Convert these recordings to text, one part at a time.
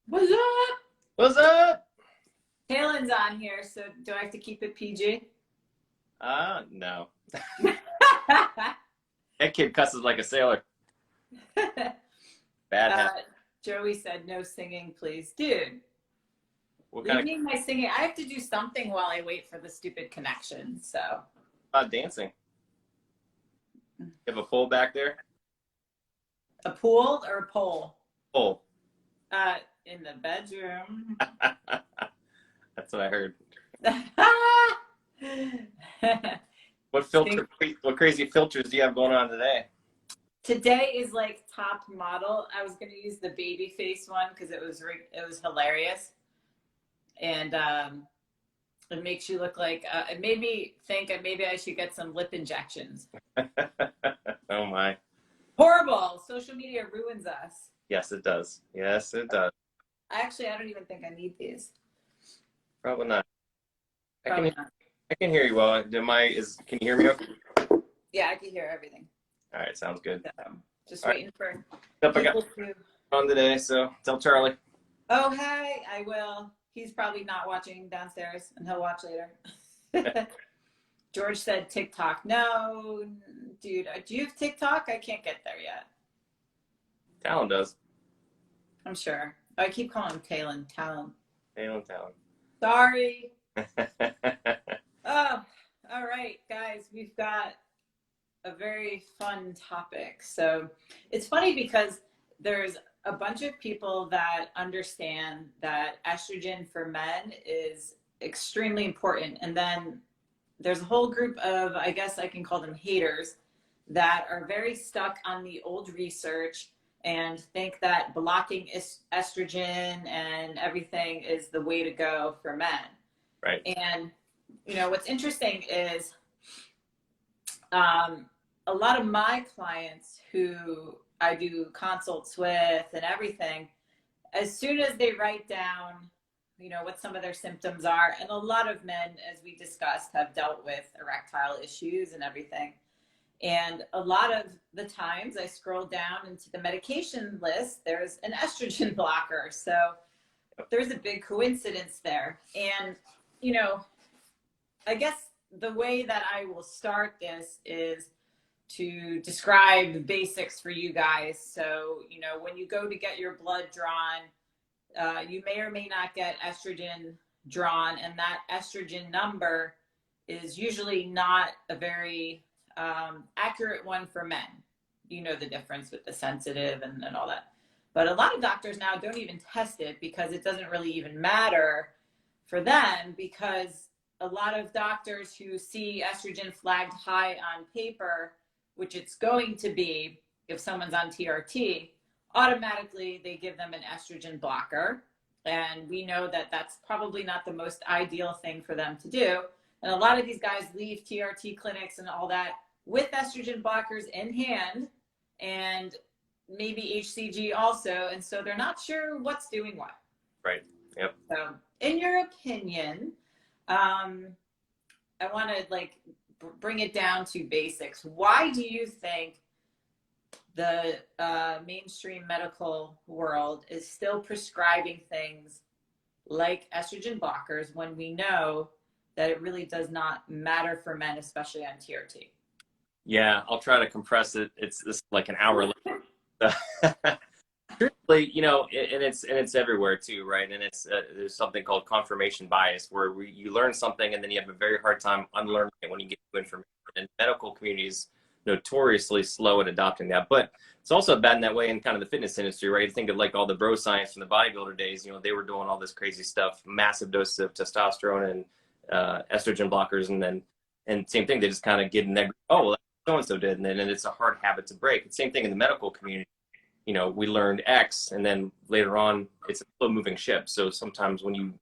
What's up? What's up? Kalen's on here, so do I have to keep it PG? No. That kid cusses like a sailor. Bad uh, habit. Joey said no singing, please. Dude, What kind leave of me my singing. I have to do something while I wait for the stupid connection. So, dancing? You have a pole back there? a pool or a pole? Pole. In the bedroom. That's what I heard. What filter? What crazy filters do you have going on today? Today is like top model. I was gonna use the baby face one because it was hilarious, and it makes you look like it made me think that maybe I should get some lip injections. Oh my. Horrible. Social media ruins us. Yes, it does. Yes, it does. I don't even think I need these. Probably not. I can Probably not. I can hear you well. Can you hear me okay? Yeah, I can hear everything. All right, sounds good. So, just All right. waiting for Yep, I got people to. on today, so tell Charlie. Oh, hey, I will. He's probably not watching downstairs, and he'll watch later. George said TikTok. No, dude, do you have TikTok? I can't get there yet. Talon does. I'm sure. I keep calling him Talon. Talon. Talon. Sorry. Oh, all right, guys. We've got a very fun topic. So it's funny because there's a bunch of people that understand that estrogen for men is extremely important. And then there's a whole group of, I guess I can call them haters, that are very stuck on the old research and think that blocking estrogen and everything is the way to go for men. Right. And, what's interesting is a lot of my clients who I do consults with and everything, as soon as they write down, what some of their symptoms are, and a lot of men, as we discussed, have dealt with erectile issues and everything. And a lot of the times I scroll down into the medication list, there's an estrogen blocker. So there's a big coincidence there. And, I guess the way that I will start this is to describe the basics for you guys. So, when you go to get your blood drawn, you may or may not get estrogen drawn, and that estrogen number is usually not a very accurate one for men. You know the difference with the sensitive and all that. But a lot of doctors now don't even test it because it doesn't really even matter for them, because a lot of doctors who see estrogen flagged high on paper, which it's going to be if someone's on TRT, automatically they give them an estrogen blocker. And we know that that's probably not the most ideal thing for them to do. And a lot of these guys leave TRT clinics and all that with estrogen blockers in hand, and maybe HCG also. And so they're not sure what's doing what. Right. Yep. So in your opinion, I want to bring it down to basics. Why do you think the mainstream medical world is still prescribing things like estrogen blockers when we know that it really does not matter for men, especially on TRT? Yeah, I'll try to compress it. It's like an hour later. Truthfully, and it's everywhere too, right? And there's something called confirmation bias, where you learn something and then you have a very hard time unlearning it when you get new information. And medical communities notoriously slow at adopting that, but it's also bad in that way in kind of the fitness industry, right? You think of like all the bro science from the bodybuilder days. They were doing all this crazy stuff, massive doses of testosterone and estrogen blockers, and same thing. They just kind of get in there. Oh, well, so and so did, and then it's a hard habit to break. It's the same thing in the medical community. We learned X, and then later on, it's a slow moving ship. So sometimes when you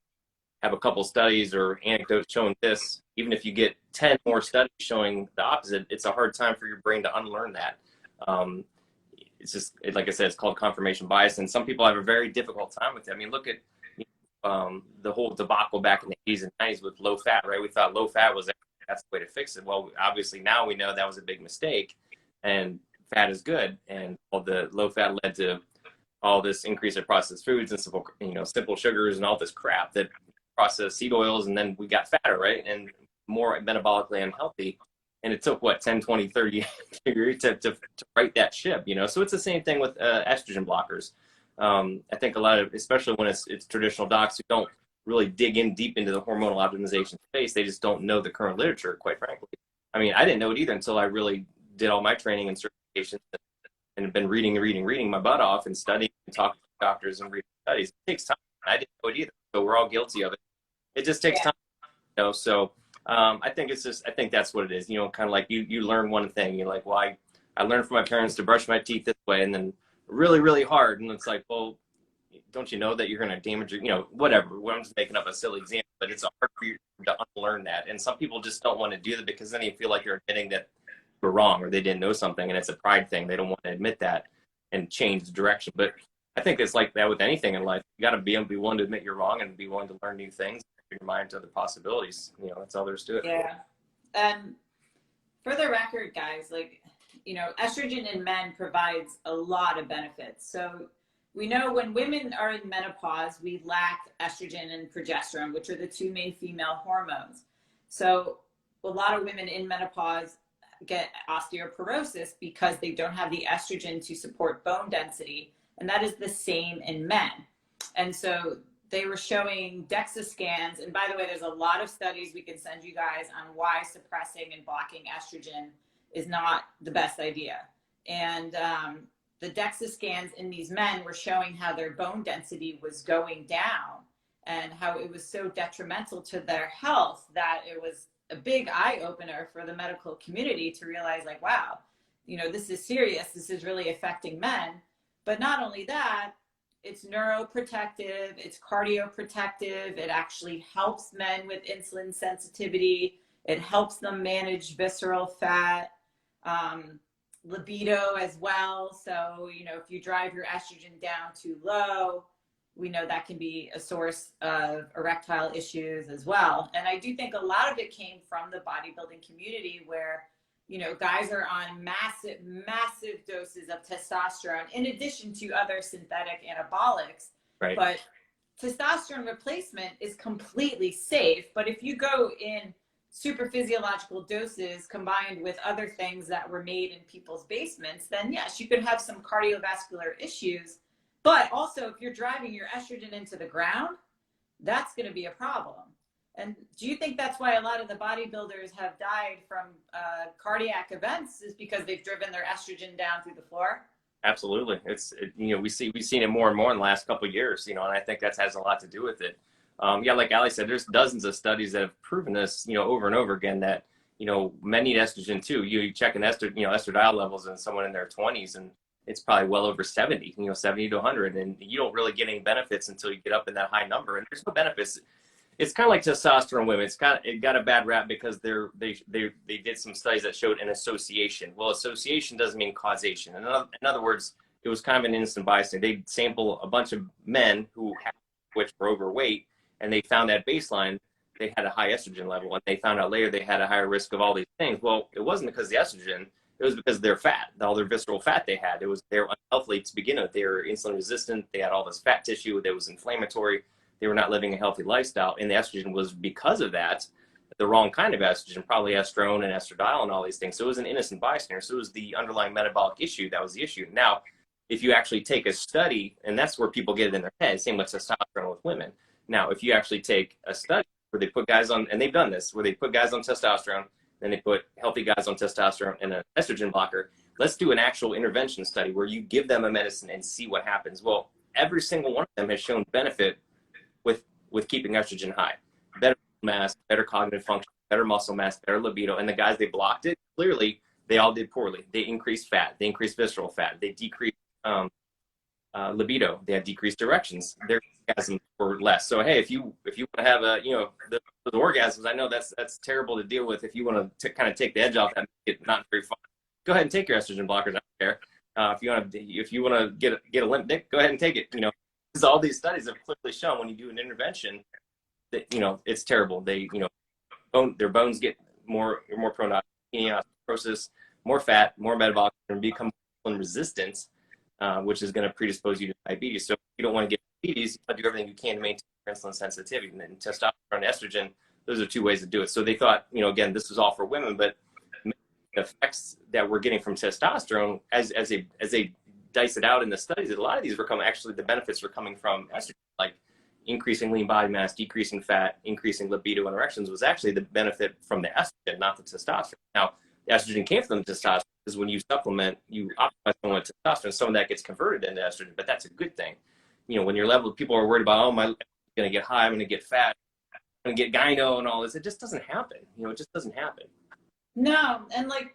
have a couple studies or anecdotes showing this, even if you get 10 more studies showing the opposite, it's a hard time for your brain to unlearn that. It's just, like I said, it's called confirmation bias, and some people have a very difficult time with it. I mean, look at the whole debacle back in the 80s and 90s with low fat, right? We thought low fat that's the way to fix it. Well, obviously now we know that was a big mistake, and fat is good, and all the low fat led to all this increase in processed foods and simple, simple sugars and all this crap that processed seed oils, and then we got fatter, right? And more metabolically unhealthy. And it took what, 10, 20, 30 years to right that ship, So it's the same thing with estrogen blockers. I think a lot of, especially when it's traditional docs who don't really dig in deep into the hormonal optimization space, they just don't know the current literature, quite frankly. I mean, I didn't know it either until I really did all my training and certifications and have been reading my butt off and studying and talking to doctors and reading studies. It takes time. I didn't know it either. So we're all guilty of it. It just takes time, So I think I think that's what it is. Kind of like you learn one thing. You're like, well, I learned from my parents to brush my teeth this way, and then really, really hard. And it's like, well, don't you know that you're going to damage your, whatever. I'm just making up a silly example, but it's hard for you to unlearn that. And some people just don't want to do that because then they feel like you're admitting that you're wrong or they didn't know something, and it's a pride thing. They don't want to admit that and change the direction. But I think it's like that with anything in life. You got to be willing to admit you're wrong and be willing to learn new things, open your mind to other possibilities. That's all there's to it. Yeah. And for the record, guys, Estrogen in Men provides a lot of benefits. So we know when women are in menopause, we lack estrogen and progesterone, which are the two main female hormones. So a lot of women in menopause get osteoporosis because they don't have the estrogen to support bone density. And that is the same in men. And so they were showing DEXA scans. And by the way, there's a lot of studies we can send you guys on why suppressing and blocking estrogen is not the best idea. And the DEXA scans in these men were showing how their bone density was going down and how it was so detrimental to their health that it was a big eye opener for the medical community to realize, like, wow, this is serious. This is really affecting men. But not only that, it's neuroprotective, it's cardioprotective. It actually helps men with insulin sensitivity. It helps them manage visceral fat, libido as well. So, if you drive your estrogen down too low, we know that can be a source of erectile issues as well. And I do think a lot of it came from the bodybuilding community where, guys are on massive doses of testosterone in addition to other synthetic anabolics. Right. But testosterone replacement is completely safe. But if you go in super physiological doses combined with other things that were made in people's basements, then yes, you could have some cardiovascular issues. But also, if you're driving your estrogen into the ground, that's going to be a problem. And do you think that's why a lot of the bodybuilders have died from cardiac events, is because they've driven their estrogen down through the floor? Absolutely. We've seen it more and more in the last couple of years, and I think that has a lot to do with it. Like Ali said, there's dozens of studies that have proven this, over and over again, that, men need estrogen too. You check an estradiol levels in someone in their 20s, and it's probably well over 70, 70 to 100. And you don't really get any benefits until you get up in that high number. And there's no benefits. It's kind of like testosterone women. It got a bad rap because they did some studies that showed an association. Well, association doesn't mean causation. In other words, it was kind of an innocent bystander. They sample a bunch of men which were overweight, and they found at baseline they had a high estrogen level, and they found out later they had a higher risk of all these things. Well, it wasn't because of the estrogen. It was because of their fat, all their visceral fat they had. They were unhealthy to begin with. They were insulin resistant. They had all this fat tissue that was inflammatory. They were not living a healthy lifestyle. And the estrogen was, because of that, the wrong kind of estrogen, probably estrone and estradiol and all these things. So it was an innocent bystander. So it was the underlying metabolic issue that was the issue. Now, if you actually take a study, and that's where people get it in their head, same with testosterone with women. Now, if you actually take a study where they put guys on, and they've done this, where they put guys on testosterone, then they put healthy guys on testosterone and an estrogen blocker. Let's do an actual intervention study where you give them a medicine and see what happens. Well, every single one of them has shown benefit with keeping estrogen high. Better mass, better cognitive function, better muscle mass, better libido. And the guys they blocked it, clearly they all did poorly. They increased fat, they increased visceral fat, they decreased libido, they had decreased erections. Their orgasms were less. So hey, if you want to have those orgasms, I know that's terrible to deal with. If you want to kind of take the edge off that, it's not very fun. Go ahead and take your estrogen blockers. I don't care. If you want to get a limp dick, go ahead and take it. Because all these studies have clearly shown when you do an intervention that it's terrible. They their bones get more prone to osteoporosis, more fat, more metabolic, and become insulin resistant. which is going to predispose you to diabetes. So if you don't want to get diabetes, you got to do everything you can to maintain insulin sensitivity. And then testosterone and estrogen, those are two ways to do it. So they thought, again, this is all for women, but the effects that we're getting from testosterone, as they dice it out in the studies, a lot of these were coming, actually the benefits were coming from estrogen, like increasing lean body mass, decreasing fat, increasing libido and erections was actually the benefit from the estrogen, not the testosterone. Now, the estrogen came from the testosterone because when you supplement, you optimize someone with testosterone, some of that gets converted into estrogen, but that's a good thing. When your level, people are worried about, oh, my level is going to get high, I'm going to get fat, I'm going to get gyno and all this. It just doesn't happen. It just doesn't happen. No, and like,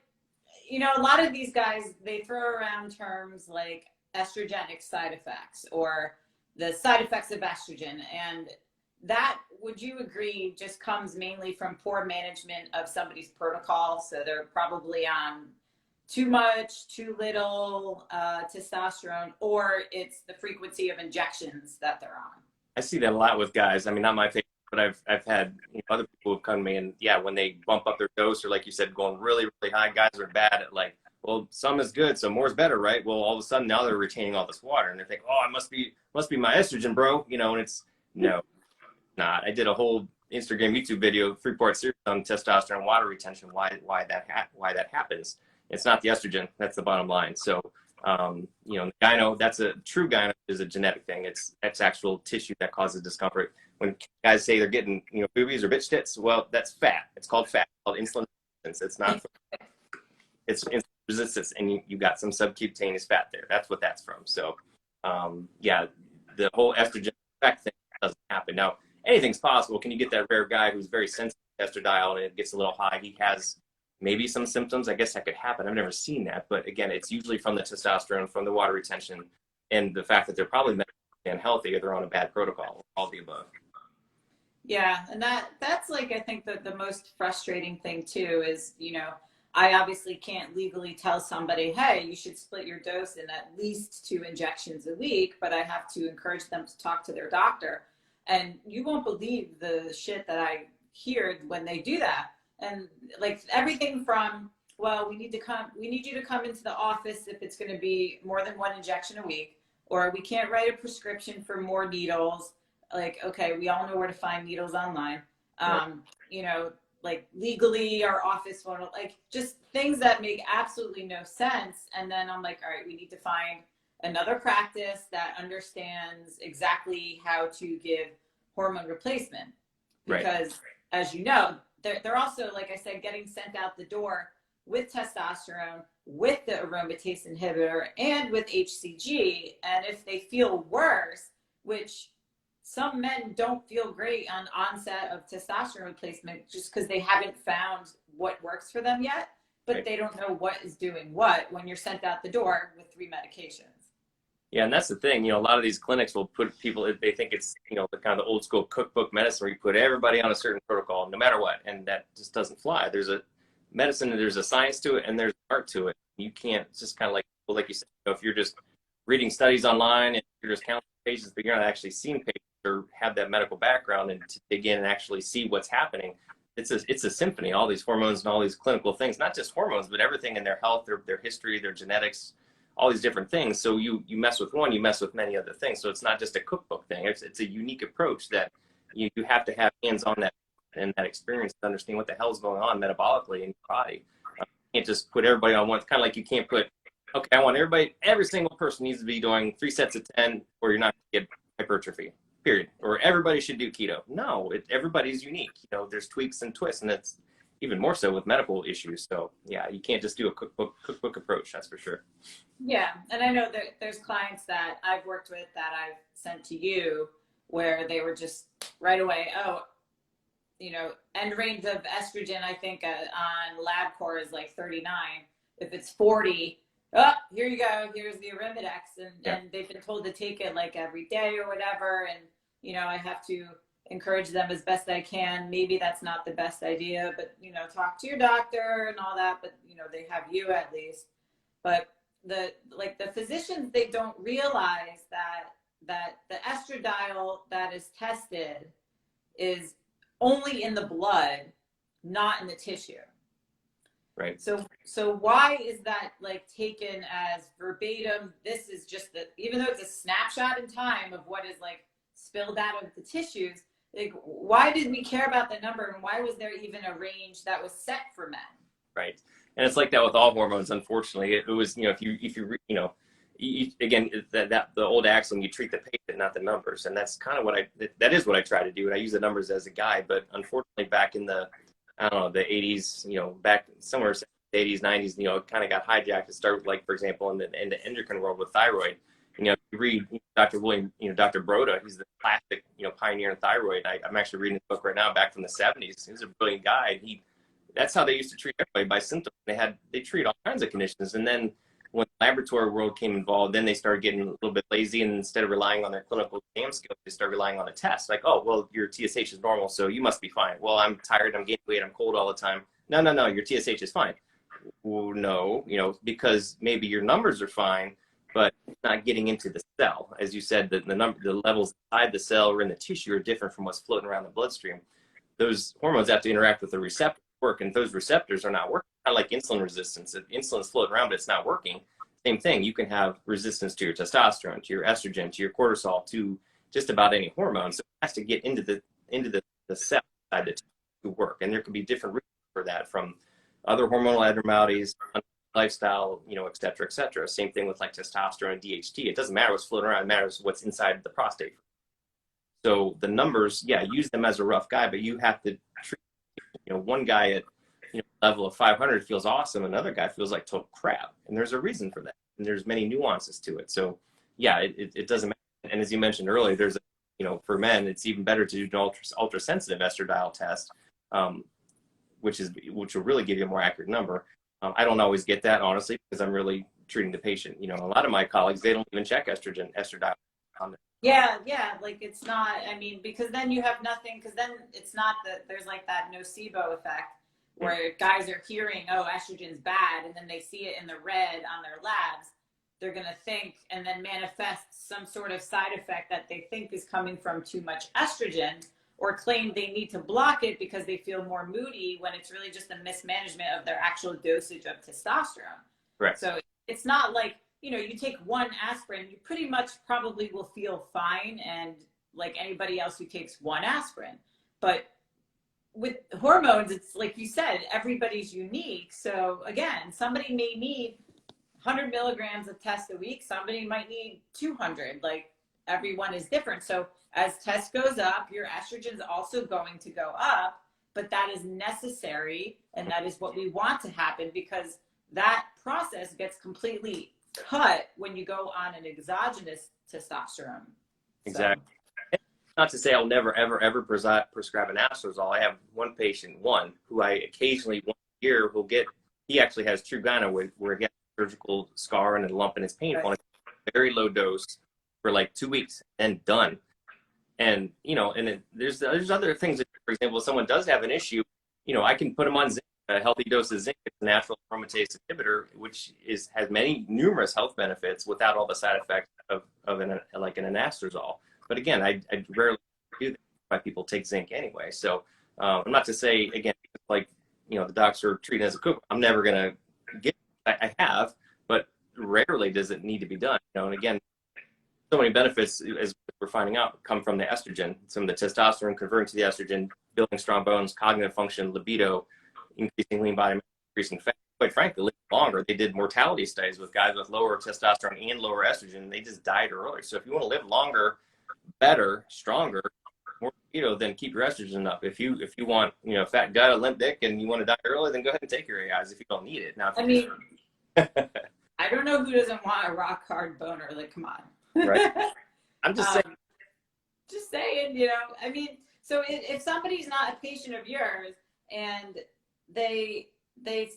a lot of these guys, they throw around terms like estrogenic side effects or the side effects of estrogen. And that, would you agree, just comes mainly from poor management of somebody's protocol? So they're probably on too much, too little testosterone, or it's the frequency of injections that they're on. I see that a lot with guys. I mean, not my favorite, but I've had other people who've come to me, and yeah, when they bump up their dose, or like you said, going really, really high, guys are bad at like, well, some is good, so more is better, right? Well, all of a sudden now they're retaining all this water, and they think, oh, it must be my estrogen, bro. And it's no, not. I did a whole Instagram, YouTube video, 3-part series on testosterone and water retention, why that happens. It's not the estrogen. That's the bottom line. So, gyno, that's a true gyno is a genetic thing. It's actual tissue that causes discomfort. When guys say they're getting, boobies or bitch tits, well, that's fat. It's called fat. It's called insulin resistance. It's not. It's insulin resistance, and you got some subcutaneous fat there. That's what that's from. So, yeah, the whole estrogen effect thing doesn't happen. Now, anything's possible. Can you get that rare guy who's very sensitive to estradiol and it gets a little high? He has maybe some symptoms. I guess that could happen. I've never seen that. But again, it's usually from the testosterone, from the water retention, and the fact that they're probably medically unhealthy or they're on a bad protocol, all the above. Yeah, and that's like, I think that the most frustrating thing too is, I obviously can't legally tell somebody, hey, you should split your dose in at least 2 injections a week, but I have to encourage them to talk to their doctor. And you won't believe the shit that I hear when they do that. And like everything from, well, we need you to come into the office if it's going to be more than 1 injection a week, or we can't write a prescription for more needles. Like, okay, we all know where to find needles online. Like legally our office won't, like just things that make absolutely no sense. And then I'm like, all right, we need to find another practice that understands exactly how to give hormone replacement. Because as you know, they're also, like I said, getting sent out the door with testosterone, with the aromatase inhibitor, and with HCG. And if they feel worse, which some men don't feel great on onset of testosterone replacement just because they haven't found what works for them yet, but they don't know what is doing what when you're sent out the door with 3 medications. Yeah, and that's the thing. A lot of these clinics will put people, they think it's, the kind of the old school cookbook medicine where you put everybody on a certain protocol no matter what, and that just doesn't fly. There's a medicine, there's a science to it, and there's art to it. You can't just kind of like you said, if you're just reading studies online and you're just counting patients, but you're not actually seeing patients or have that medical background and to dig in and actually see what's happening. It's a symphony, all these hormones and all these clinical things, not just hormones, but everything in their health, their history, their genetics, all these different things. So you mess with one, you mess with many other things. So it's not just a cookbook thing. It's a unique approach that you have to have hands on that and that experience to understand what the hell is going on metabolically in your body. You can't just put everybody on one. It's kind of like you can't put, okay, I want every single person needs to be doing 3 sets of 10 or you're not going to get hypertrophy. Period. Or everybody should do keto. No, everybody's unique. There's tweaks and twists, and it's even more so with medical issues. So yeah, you can't just do a cookbook approach. That's for sure. Yeah, and I know that there's clients that I've worked with that I've sent to you where they were just right away, end range of estrogen, I think on LabCorp is like 39. If it's 40, here you go. Here's the Arimidex, and they've been told to take it like every day or whatever. And I have to encourage them as best I can. Maybe that's not the best idea, but talk to your doctor and all that. But they have you at least. But the physicians, they don't realize that the estradiol that is tested is only in the blood, not in the tissue. Right. So why is that like taken as verbatim? This is just the, even though it's a snapshot in time of what is like spilled out of the tissues, like why did we care about the number, and why was there even a range that was set for men? Right. And it's like that with all hormones. Unfortunately, it was, if you, again, that the old axiom, you treat the patient, not the numbers. And that's kind of that is what I try to do. And I use the numbers as a guide, but unfortunately back in the, I don't know, the 80s, back somewhere 80s, 90s, it kind of got hijacked to start, like, for example, in the endocrine world with thyroid. You read Dr. William, Dr. Broda, he's the classic, pioneer in thyroid. I'm actually reading his book right now, back from the 70s. He was a brilliant guy. That's how they used to treat everybody, by symptoms. They treat all kinds of conditions. And then when the laboratory world came involved, then they started getting a little bit lazy, and instead of relying on their clinical exam skills, they started relying on a test. Like, oh, well, your TSH is normal, so you must be fine. Well, I'm tired, I'm gaining weight, I'm cold all the time. No, your TSH is fine. Well, no, because maybe your numbers are fine, but not getting into the cell. As you said, the levels inside the cell or in the tissue are different from what's floating around the bloodstream. Those hormones have to interact with the receptor work, and if those receptors are not working, kind of like insulin resistance. If insulin is floating around but it's not working, same thing. You can have resistance to your testosterone, to your estrogen, to your cortisol, to just about any hormone. So it has to get into the cell side to work, and there can be different reasons for that, from other hormonal abnormalities, lifestyle, et cetera, et cetera. Same thing with like testosterone and DHT. It doesn't matter what's floating around; it matters what's inside the prostate. So the numbers, use them as a rough guide, but you have to treat, one guy at level of 500 feels awesome, another guy feels like total crap, and there's a reason for that, and there's many nuances to it. So it doesn't matter. And as you mentioned earlier, there's for men, it's even better to do an ultra sensitive estradiol test, which will really give you a more accurate number. I don't always get that, honestly, because I'm really treating the patient. A lot of my colleagues, they don't even check estradiol on the. Yeah, like it's not, I mean, because then you have nothing, because then it's not that there's like that nocebo effect where guys are hearing, oh, estrogen's bad, and then they see it in the red on their labs. They're going to think and then manifest some sort of side effect that they think is coming from too much estrogen, or claim they need to block it because they feel more moody, when it's really just a mismanagement of their actual dosage of testosterone. Correct. So it's not like, you take one aspirin, you pretty much probably will feel fine, and like anybody else who takes one aspirin. But with hormones, it's like you said, everybody's unique. So again, somebody may need 100 milligrams of test a week. Somebody might need 200. Like, everyone is different. So as test goes up, your estrogen is also going to go up, but that is necessary. And that is what we want to happen, because that process gets completely cut when you go on an exogenous testosterone. Exactly. So. Not to say I'll never, ever prescribe an anastrozole. I have one patient, who I occasionally, once a year, he actually has true gyno, where he gets a surgical scar and a lump, and it's painful. Right. And it's a very low dose for like 2 weeks and done. And, there's other things that, for example, if someone does have an issue, I can put them on zinc. A healthy dose of zinc. It's a natural aromatase inhibitor, which has numerous health benefits without all the side effects of an anastrozole. But again, I rarely do that. Why people take zinc anyway. So I'm not to say, again, like, the docs are treating as a cook. I'm never going to get it. I have, but rarely does it need to be done. And again, so many benefits, as we're finding out, come from the estrogen. Some of the testosterone converting to the estrogen, building strong bones, cognitive function, libido, increasing lean body mass, increasing fat. Quite frankly, living longer. They did mortality studies with guys with lower testosterone and lower estrogen, and they just died earlier. So if you want to live longer, better, stronger, more libido, then keep your estrogen up. If you want, fat gut, a limp dick, and you want to die early, then go ahead and take your AIs if you don't need it. Now, I don't know who doesn't want a rock hard boner. Like, come on. Right. I'm just saying. Just saying, I mean, so if somebody's not a patient of yours and they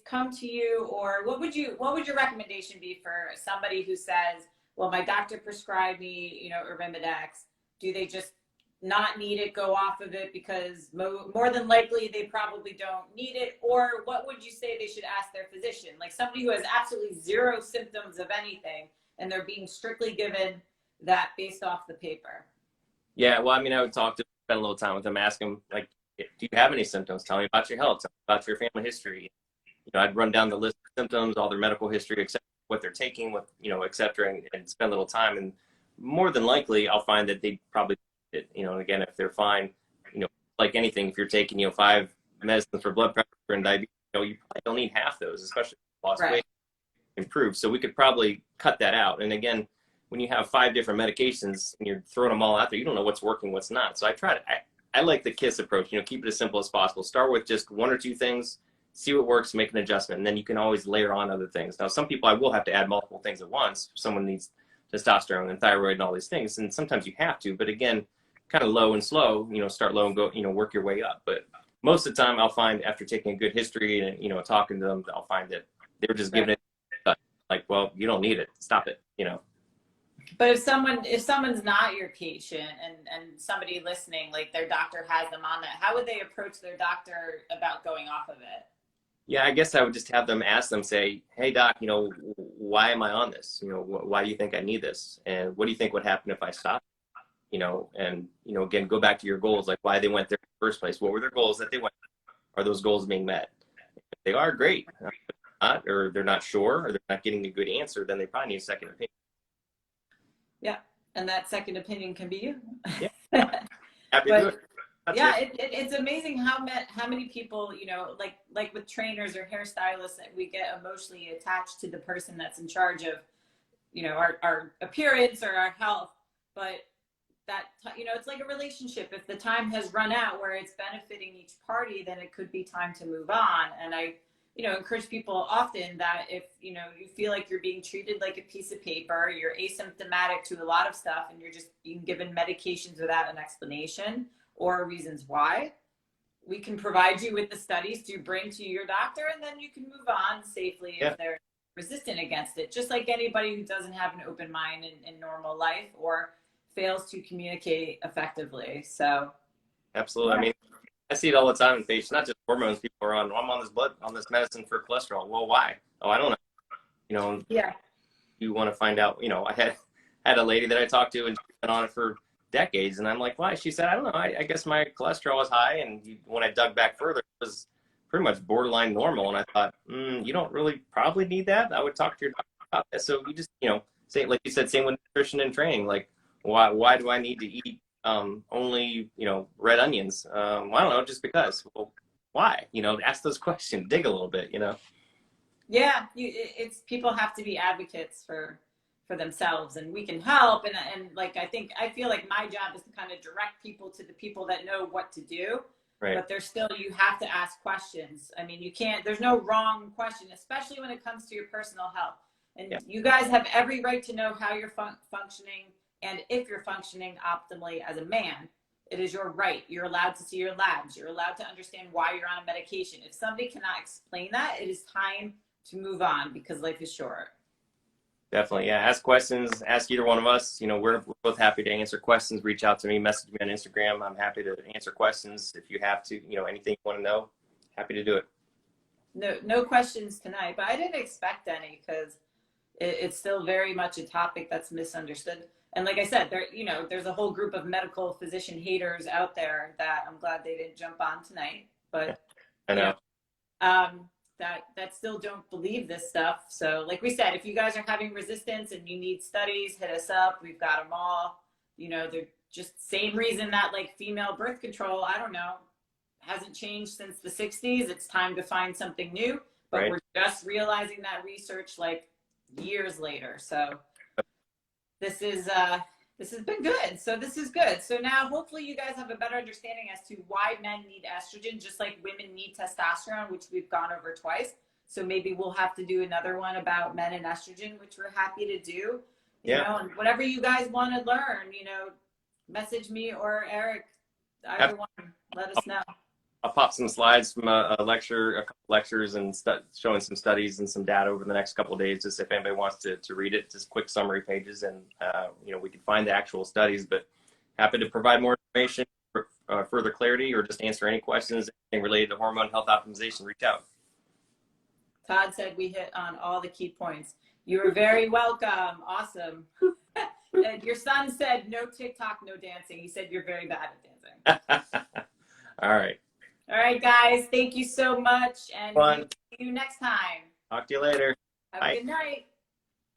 come to you, or what would your recommendation be for somebody who says, well, my doctor prescribed me, Arimidex. Do they just not need it, go off of it because more than likely they probably don't need it? Or what would you say they should ask their physician? Like somebody who has absolutely zero symptoms of anything and they're being strictly given that based off the paper. Yeah, well, I mean, I would spend a little time with them, ask them, like, do you have any symptoms? Tell me about your health, tell me about your family history. I'd run down the list of symptoms, all their medical history, etc., what they're taking, what, et cetera, and spend a little time. And more than likely, I'll find that they probably, and again, if they're fine, like anything, if you're taking, 5 medicines for blood pressure and diabetes, you probably don't need half those, especially if you lost weight, improve. So we could probably cut that out. And again, when you have 5 different medications and you're throwing them all out there, you don't know what's working, what's not. So I like the KISS approach, keep it as simple as possible. Start with just 1 or 2 things, see what works, make an adjustment, and then you can always layer on other things. Now, some people, I will have to add multiple things at once. Someone needs testosterone and thyroid and all these things, and sometimes you have to, but again, kind of low and slow, start low and go, work your way up. But most of the time I'll find after taking a good history and, talking to them, I'll find that they were just giving it like, well, you don't need it. Stop it, But if someone's not your patient and somebody listening, like their doctor has them on that, how would they approach their doctor about going off of it? Yeah, I guess I would just have them ask them, say, hey doc, why am I on this? Why do you think I need this? And what do you think would happen if I stopped? And, again, go back to your goals, like why they went there in the first place. What were their goals that they went? Are those goals being met? If they are, great. If not, or they're not sure, or they're not getting a good answer, then they probably need a second opinion. Yeah. And that second opinion can be you. Yeah. Happy to do it. Yeah, it's amazing how many people, like with trainers or hairstylists, that we get emotionally attached to the person that's in charge of, our appearance or our health. But that, it's like a relationship. If the time has run out where it's benefiting each party, then it could be time to move on. And I, encourage people often that if, you feel like you're being treated like a piece of paper, you're asymptomatic to a lot of stuff, and you're just being given medications without an explanation or reasons why, we can provide you with the studies to bring to your doctor, and then you can move on safely if they're resistant against it. Just like anybody who doesn't have an open mind in normal life or fails to communicate effectively. So absolutely. I mean, I see it all the time in patients, not just hormones. People are on, I'm on this medicine for cholesterol. Well, why? Oh, I don't know. Yeah. You want to find out, I had a lady that I talked to, and she's been on it for decades. And I'm like, why? She said, I don't know. I guess my cholesterol was high. And when I dug back further, it was pretty much borderline normal. And I thought, you don't really probably need that. I would talk to your doctor about that. So you just, say, like you said, same with nutrition and training. Like, why do I need to eat only, red onions? I don't know, just because. Well, why? Ask those questions, dig a little bit, Yeah, it's people have to be advocates for themselves, and we can help. And like, I feel like my job is to kind of direct people to the people that know what to do. Right. But there's still, you have to ask questions. I mean, there's no wrong question, especially when it comes to your personal health. And you guys have every right to know how you're functioning, and if you're functioning optimally as a man. It is your right. You're allowed to see your labs. You're allowed to understand why you're on a medication. If somebody cannot explain that, it is time to move on, because life is short. Definitely. Yeah. Ask questions. Ask either one of us. We're both happy to answer questions. Reach out to me, message me on Instagram. I'm happy to answer questions. If you have to, anything you want to know, happy to do it. No questions tonight, but I didn't expect any, because it's still very much a topic that's misunderstood. And like I said, there's a whole group of medical physician haters out there that I'm glad they didn't jump on tonight. But I know. That still don't believe this stuff. So like we said, if you guys are having resistance and you need studies, hit us up. We've got them all. They're just same reason that like female birth control, I don't know, hasn't changed since the 60s. It's time to find something new, but we're just realizing that research like years later. So this has been good. So this is good. So now hopefully you guys have a better understanding as to why men need estrogen, just like women need testosterone, which we've gone over twice. So maybe we'll have to do another one about men and estrogen, which we're happy to do. You know, and whatever you guys want to learn, message me or Eric, either one, let us know. I'll pop some slides from a couple lectures, and showing some studies and some data over the next couple of days, just if anybody wants to read it, just quick summary pages, and we can find the actual studies. But happy to provide more information for further clarity, or just answer any questions, anything related to hormone health optimization. Reach out. Todd said we hit on all the key points. You are very welcome. Awesome. Your son said no TikTok, no dancing. He said you're very bad at dancing. All right. All right, guys. Thank you so much. And we Fun. will see you next time. Talk to you later. Have a Bye. good night.